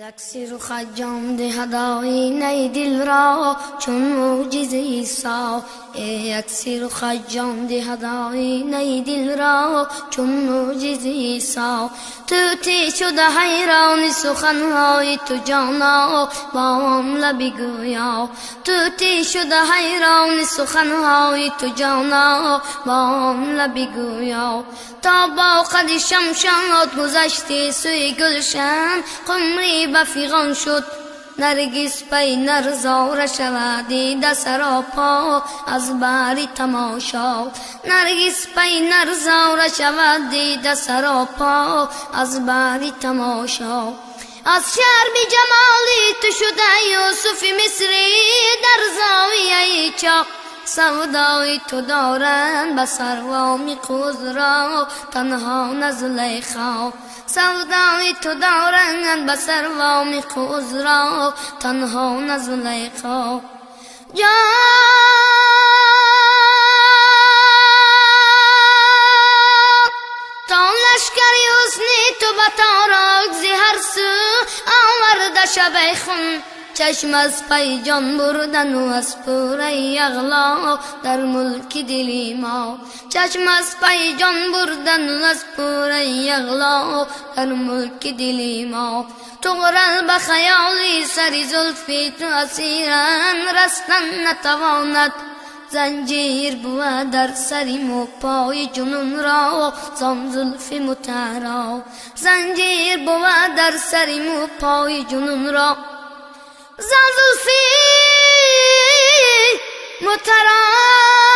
اکسیر و خجام دهد آینه دل را چون معجزه عیسی. اکسیر و خجام دهد آینه دل را چون معجزه عیسی. طوطی شده حیران سخنهای تو جانا با آن لب گویا. طوطی شده حیران سخنهای تو جانا با آن لب گویا. تا با قد شمشاد گذشتی سوی گلشن قمری بفیغان شد نرگس پی نرزار شود دیده سراپا از باری تماشا. نرگس پی نرزار شود دیده سراپا از باری تماشا. از شرم جمالی تو شده یوسف مصری در زاویه چاه. سودای تو دارند بسر و میقوز را تنها نزلیخا. سودای تو دارند بسر و میقوز را تنها نزلیخا. تا لشکری حسنی تو بطارک زهر سو آورده شب خون. چشم از پی جان بردن و از پوره اغلا در ملک دلی ما. چشم از پی جان بردن و از پوره اغلا در ملک دلی ما. تو غرل به خیالی سری زلفی تو اسیرن رستن نتواند. زنجیر بود در سری مو پای جنون را زان زلف متحرا. زنجیر بود در سری مو پای جنون را زان زلفی متحرا.